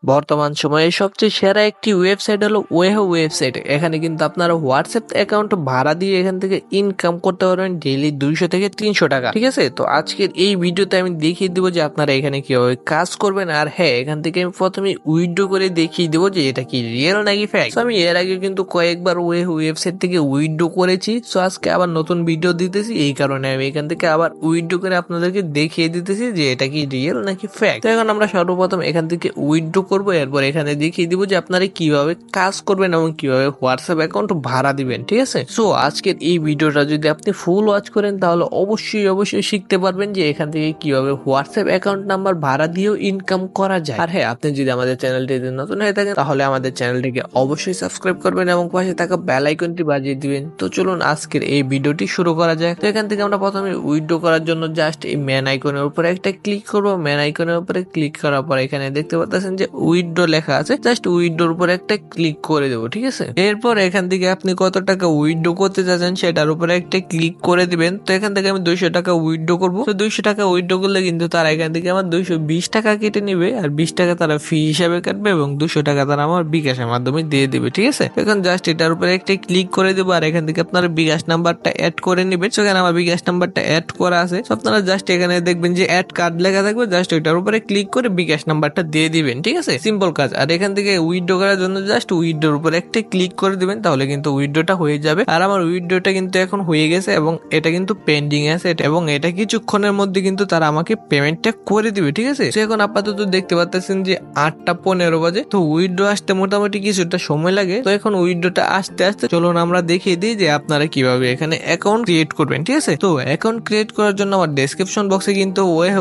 বর্তমান সময়ে সবচেয়ে সেরা একটি ওয়েবসাইট হলো ওয়েহো ওয়েবসাইট। এখানে কিন্তু আপনারা হোয়াটসঅ্যাপ অ্যাকাউন্ট ভাড়া দিয়ে এখান থেকে ইনকাম করতে পারবেন ডেইলি 200 থেকে 300 টাকা। ঠিক আছে, তো আজকের এই ভিডিওতে আমি দেখিয়ে দিব যে আপনারা এখানে কিভাবে কাজ করবেন। আর হ্যাঁ, এখান থেকে আমি প্রথমে উইথড্র করে দেখিয়ে দেবো যে এটা কি রিয়েল নাকি ফ্যাক্ট। আমি এর আগে কিন্তু কয়েকবার ওয়েহো ওয়েবসাইট থেকে উইথড্র করেছি, সো আজকে আবার নতুন ভিডিও দিতেছি। এই কারণে আমি এখান থেকে আবার উইথড্র করে আপনাদেরকে দেখিয়ে দিতেছি যে এটা কি রিয়েল নাকি ফ্যাক্ট। তো এখন আমরা সর্বপ্রথম এখান থেকে উইথড্র করবো, এরপর এখানে দেখিয়ে দিব যে আপনারা কিভাবে কাজ করবেন এবং কিভাবে হোয়াটসঅ্যাপ অ্যাকাউন্ট ভাড়া দিবেন। ঠিক আছে, সো আজকের এই ভিডিওটা যদি আপনি ফুল ওয়াচ করেন তাহলে অবশ্যই শিখতে পারবেন যে এখান থেকে কিভাবে হোয়াটসঅ্যাপ অ্যাকাউন্ট নাম্বার ভাড়া দিয়েও ইনকাম করা যায়। আর হ্যাঁ, আপনি যদি আমাদের চ্যানেলটিতে নতুন হয়ে থাকেন তাহলে আমাদের চ্যানেলটিকে অবশ্যই সাবস্ক্রাইব করবেন এবং পাশে থাকা বেল আইকনটি বাজিয়ে দিবেন। তো চলুন আজকের এই ভিডিওটি শুরু করা যায়। তো এখান থেকে আমরা প্রথমে উইথড্র করার জন্য জাস্ট এই ম্যান আইকনের উপরে একটা ক্লিক করবো। ম্যান আইকনের উপরে ক্লিক করার পর এখানে দেখতে পাচ্ছেন যে উইথড্র লেখা আছে, জাস্ট উইথড্রর উপরে একটা ক্লিক করে দেবো। ঠিক আছে, এরপর এখান থেকে আপনি কত টাকা উইথড্র করতে চাচ্ছেন সেটার উপরে একটা ক্লিক করে দিবেন। তো এখান থেকে আমি 200 টাকা উইথড্র করবো। তো 200 টাকা উইথড্র করলে কিন্তু তারা এখান থেকে আমার 220 টাকা কেটে নিবে, আর 20 টাকা তারা ফি হিসাবে কাটবে এবং 200 টাকা তারা আমার বিকাশের মাধ্যমে দিয়ে দিবে। ঠিক আছে, এখন জাস্ট এটার উপরে একটা ক্লিক করে দেবো, আর এখান থেকে আপনারা বিকাশ নাম্বারটা অ্যাড করে নেবেন। সেখানে আমার বিকাশ নাম্বারটা অ্যাড করা আছে, আপনারা জাস্ট এখানে দেখবেন যে অ্যাড কার্ড লেখা থাকবে, জাস্ট ওইটার উপরে ক্লিক করে বিকাশ নাম্বারটা দিয়ে দিবেন। ঠিক আছে, সিম্পল কাজ। আর এখান থেকে উইথড্র করার জন্য জাস্ট উইথড্রর উপরে একটা ক্লিক করে দিবেন, তাহলে কিন্তু উইথড্রটা হয়ে যাবে। আর আমার উইথড্রটা কিন্তু এখন হয়ে গেছে এবং এটা কিন্তু পেন্ডিং আছে, এবং এটা কিছুক্ষণের মধ্যে কিন্তু তারা আমাকে পেমেন্টটা করে দিবে। ঠিক আছে, এখন আপাতত দেখতে পাচ্ছেন যে 8:15 বাজে। তো উইথড্র আসতে মোটামুটি কিছুটা সময় লাগে। তো এখন উইথড্রটা আসতে আসতে চলুন আমরা দেখিয়ে দিই যে আপনারা কিভাবে এখানে অ্যাকাউন্ট ক্রিয়েট করবেন। ঠিক আছে, তো অ্যাকাউন্ট ক্রিয়েট করার জন্য আমার ডেসক্রিপশন বক্সে কিন্তু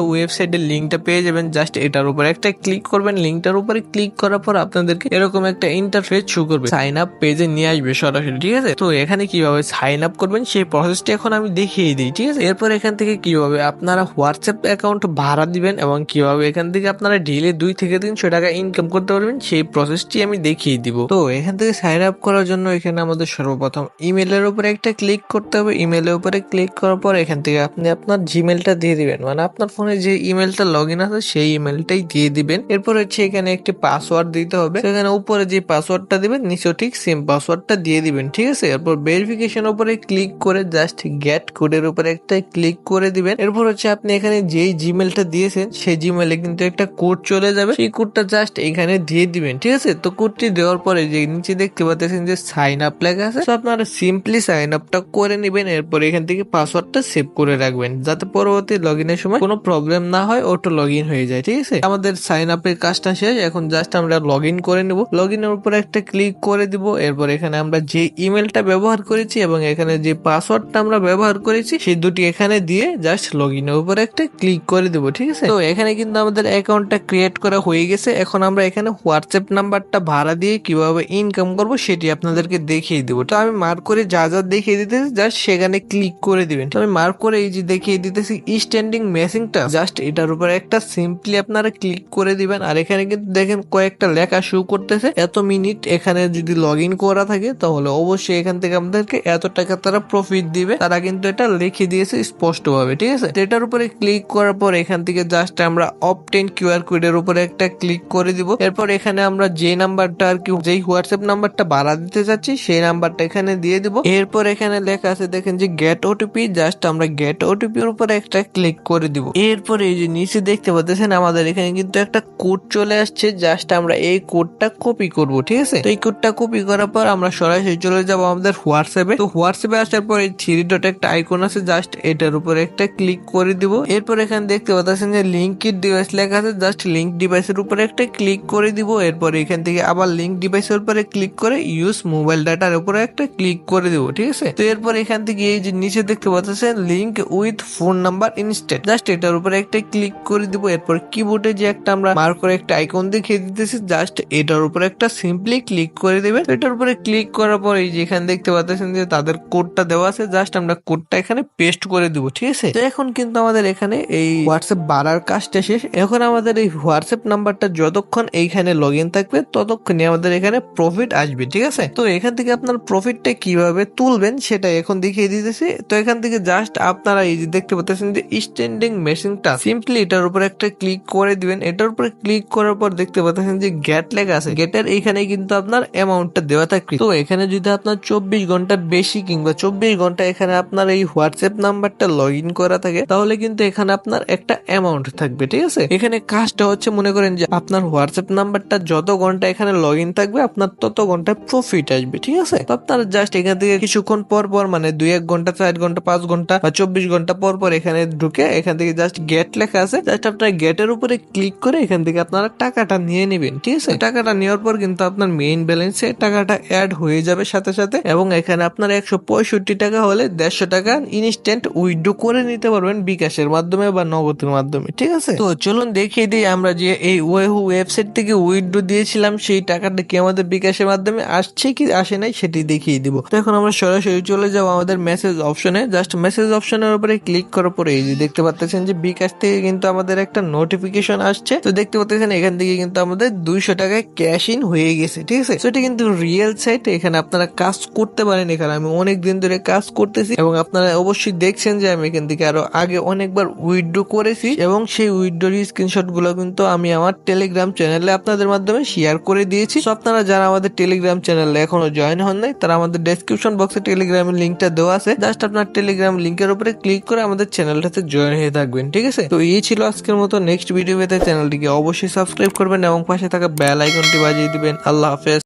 ওয়েবসাইটের লিঙ্কটা পেয়ে যাবেন। জাস্ট এটার উপরে একটা ক্লিক করবেন। লিঙ্কটার উপরে ক্লিক করার পর আপনাদেরকে এরকম একটা ইন্টারফেস শো করবে, সাইন আপ পেজে নিয়ে আসবে সরাসরি। ঠিক আছে, তো এখানে কিভাবে সাইন আপ করবেন সেই প্রসেসটি এখন আমি দেখিয়ে দিই। ঠিক আছে, এরপর এখান থেকে কিভাবে আপনারা হোয়াটসঅ্যাপ অ্যাকাউন্ট ভাড়া দিবেন এবং কিভাবে এখান থেকে আপনারা ডেইলি 2 থেকে 300 টাকা ইনকাম করতে পারবেন সেই প্রসেসটি আমি দেখিয়ে দিব। তো এখান থেকে সাইন আপ করার জন্য এখানে আমাদের সর্বপ্রথম ইমেলের উপরে একটা ক্লিক করতে হবে। ইমেলের উপরে ক্লিক করার পর এখান থেকে আপনি আপনার জিমেলটা দিয়ে দিবেন, মানে আপনার ফোনে যে ইমেলটা লগ ইন আছে সেই ইমেলটাই দিয়ে দিবেন। এরপর হচ্ছে এখানে একটি পাসওয়ার্ড দিতে হবে, সেখানে উপরে যে পাসওয়ার্ডটা দিবেন নিচেও ঠিক সেম পাসওয়ার্ডটা দিয়ে দিবেন। ঠিক আছে, এরপর ভেরিফিকেশন উপরে ক্লিক করে জাস্ট গেট কোডের উপরে একটা ক্লিক করে দিবেন। এরপর হচ্ছে আপনি এখানে যেই জিমেলটা দিয়েছেন সেই জিমেলে কিন্তু একটা কোড চলে যাবে, সেই কোডটা জাস্ট এখানে দিয়ে দিবেন। ঠিক আছে, তো কোডটি দেওয়ার পরে যে নিচে দেখতে পাচ্ছেন যে সাইন আপ লেখা আছে, তো আপনারা সিম্পলি সাইন আপটা করে নেবেন। এরপর এখান থেকে পাসওয়ার্ডটা সেভ করে রাখবেন, যাতে পরবর্তী লগ ইনের সময় কোনো প্রবলেম না হয়, অটো লগ ইন হয়ে যায়। ঠিক আছে, আমাদের সাইন আপের কাজটা শেষ। এখন জাস্ট আমরা লগ ইন করে নেব। লগ ইনের উপর একটা ক্লিক করে দিব। এরপর এখানে আমরা যে ইমেলটা ব্যবহার করেছি এবং এখানে যে পাসওয়ার্ডটা আমরা ব্যবহার করেছি সেই দুটি এখানে দিয়ে জাস্ট লগ ইনের উপর একটা ক্লিক করে দিব। ঠিক আছে, তো এখানে কিন্তু আমাদের অ্যাকাউন্টটা ক্রিয়েট করা হয়ে গেছে। এখন আমরা এখানে হোয়াটসঅ্যাপ নাম্বারটা ভাড়া দিয়ে কিভাবে ইনকাম করব সেটি আপনাদেরকে দেখিয়ে দিব। তো আমি মার্ক করে যা যা দেখিয়ে দিতেছি জাস্ট সেখানে ক্লিক করে দিবেন। তো আমি মার্ক করে এই যে দেখিয়ে দিতেছি স্ট্যান্ডিং মেসিংটা, জাস্ট এটার উপর একটা সিম্পলি আপনারা ক্লিক করে দিবেন। আর এখানে কিন্তু দেখেন কয়েকটা লেখা শো করতেছে এত মিনিট। এখানে যদি লগ ইন করা থাকে তাহলে অবশ্যই এখান থেকে আমাদেরকে এত টাকা তারা প্রফিট দিবে, তারা কিন্তু এটা লিখে দিয়েছে স্পষ্ট ভাবে। ঠিক আছে, এটার উপরে ক্লিক করার পর এখান থেকে জাস্ট আমরা অবটেন কিউআর কোডের উপরে একটা ক্লিক করে দিব। এরপর এখানে আমরা যে নাম্বারটা আর কি যেই হোয়াটসঅ্যাপ নাম্বারটা ভাড়া দিতে চাচ্ছি সেই নাম্বারটা এখানে দিয়ে দিব। এরপর এখানে লেখা আছে দেখেন যে গেট ওটিপি, জাস্ট আমরা গেট ওটিপির উপরে একটা ক্লিক করে দিব। এরপর এই যে নিচে দেখতে পাচ্ছেন আমাদের এখানে কিন্তু একটা কোড চলে আসছে, জাস্ট আমরা এই কোডটা কপি করব। ঠিক আছে, তো এই কোডটা কপি করার পর আমরা সরাসরি চলে যাব আমাদের হোয়াটসঅ্যাপে। তো হোয়াটসঅ্যাপে আসার পর এই 3 ডট একটা আইকন আছে, জাস্ট এটার উপরে একটা ক্লিক করে দিব। এরপর এখানে দেখতে পাচ্ছেন যে লিঙ্ক ডিভাইস লেখা আছে, জাস্ট লিঙ্ক ডিভাইসের উপরে একটা ক্লিক করে দিব। এরপর এখান থেকে আবার লিঙ্ক ডিভাইসের উপরে ক্লিক করে ইউজ মোবাইল ডাটার উপরে একটা ক্লিক করে দিব। ঠিক আছে, তো এরপর এখান থেকে এই যে নিচে দেখতে পাচ্ছেন link with phone number instead, just এটার উপরে একটা ক্লিক করে দিব। এরপর কিবোর্ডে যে একটা আমরা মার্ক করে একটা আইকন দেখিয়ে দিতেছি, জাস্ট এটার উপরে একটা সিম্পলি ক্লিক করে দিবেন। এটার উপরে ক্লিক করার পর এই যে এখানে দেখতে পাচ্ছেন যে তাদের কোডটা দেওয়া আছে, জাস্ট আমরা কোডটা এখানে পেস্ট করে দিব। ঠিক আছে, তো এখন কিন্তু আমাদের এখানে এই হোয়াটসঅ্যাপ বাড়ার কাজটা শেষ। এখন আমাদের এই হোয়াটসঅ্যাপ নাম্বারটা যতক্ষণ এইখানে লগ ইন থাকবে ততক্ষণই আমাদের এখানে প্রফিট আসবে। ঠিক আছে, তো এখান থেকে আপনার প্রফিটটা কিভাবে তুলবেন সেটা এখন দেখিয়ে দিতেছি। তো এখান থেকে জাস্ট আপনারা এই যে দেখতে পাচ্ছেন যে স্ট্যান্ডিং মেশিনটা, সিম্পলি এটার উপরে একটা ক্লিক করে দিবেন। এটার উপরে ক্লিক করার পর পর দেখতে পাচ্ছেন যে গেট লেখা আছে, গেটের এখানে কিন্তু আপনার অ্যামাউন্টটা দেওয়া থাকবে। তো এখানে যদি আপনার 24 ঘন্টার বেশি কিংবা 24 ঘন্টা এখানে আপনার এই হোয়াটসঅ্যাপ নাম্বারটা লগ ইন করা থাকে তাহলে কিন্তু এখানে আপনার একটা অ্যামাউন্ট থাকবে। ঠিক আছে, এখানে কাজটা হচ্ছে মনে করেন যে আপনার হোয়াটসঅ্যাপ নাম্বারটা যত ঘন্টা এখানে লগ ইন থাকবে আপনার তত ঘন্টায় প্রফিট আসবে। ঠিক আছে, তো আপনার জাস্ট এখান থেকে কিছুক্ষণ পর পর মানে 2-1 ঘন্টা 4 ঘন্টা 5 ঘন্টা বা 24 ঘন্টা পর পর এখানে ঢুকে এখান থেকে জাস্ট গেট লেখা আছে, জাস্ট আপনার গেটের উপরে ক্লিক করে এখান থেকে আপনারা টাকাটা নিয়ে নেবেন। ঠিক আছে, টাকাটা নেওয়ার পর কিন্তু আপনার মেইন ব্যালেন্সে টাকাটা অ্যাড হয়ে যাবে সাথে সাথে, এবং এখানে আপনার 165 টাকা হলে 150 টাকা ইনস্ট্যান্ট উইথড্র করে নিতে পারবেন বিকাশের মাধ্যমে বা নগদের মাধ্যমে। ঠিক আছে, তো চলুন দেখিয়ে দিই আমরা যে এই ওয়েহু ওয়েবসাইট থেকে উইথড্র দিয়েছিলাম সেই টাকাটা কি আমাদের বিকাশের মাধ্যমে আসছে কি আসে নাই সেটি দেখিয়ে দিব। তো এখন আমরা সরাসরি চলে যাব আমাদের মেসেজ অপশনে, জাস্ট মেসেজ অপশনের উপরে ক্লিক করার পরে এই যে দেখতে পাচ্ছেন যে বিকাশ থেকে কিন্তু আমাদের একটা নোটিফিকেশন আসছে। তো দেখতে পাচ্ছেন এখান থেকে কিন্তু আমাদের 200 টাকায় ক্যাশ ইন হয়ে গেছে। ঠিক আছে, সেটা কিন্তু রিয়েল সাইট, এখানে আপনারা কাজ করতে পারেন। এখানে আমি অনেক দিন ধরে কাজ করতেছি এবং আপনারা অবশ্যই দেখছেন যে আমি এখান থেকে আরো আগে অনেকবার উইথড্র করেছি এবং সেই উইথড্রর স্ক্রিনশট গুলো কিন্তু আমি আমার টেলিগ্রাম চ্যানেলে আপনাদের মাধ্যমে শেয়ার করে দিয়েছি। তো আপনারা যারা আমাদের টেলিগ্রাম চ্যানেলে এখনো জয়েন হন নাই তারা আমাদের ডেসক্রিপশন বক্সে টেলিগ্রামের লিঙ্কটা দেওয়া আছে, জাস্ট আপনার টেলিগ্রাম লিঙ্কের উপরে ক্লিক করে আমাদের চ্যানেলটাতে জয়েন হয়ে থাকবেন। ঠিক আছে, তো এই ছিল আজকের মতো। নেক্সট ভিডিও পেতে চ্যানেলটিকে অবশ্যই সাবস্ক্রাইব করবেন এবং পাশে থাকা বেল আইকনটি বাজিয়ে দিবেন। আল্লাহ হাফেজ।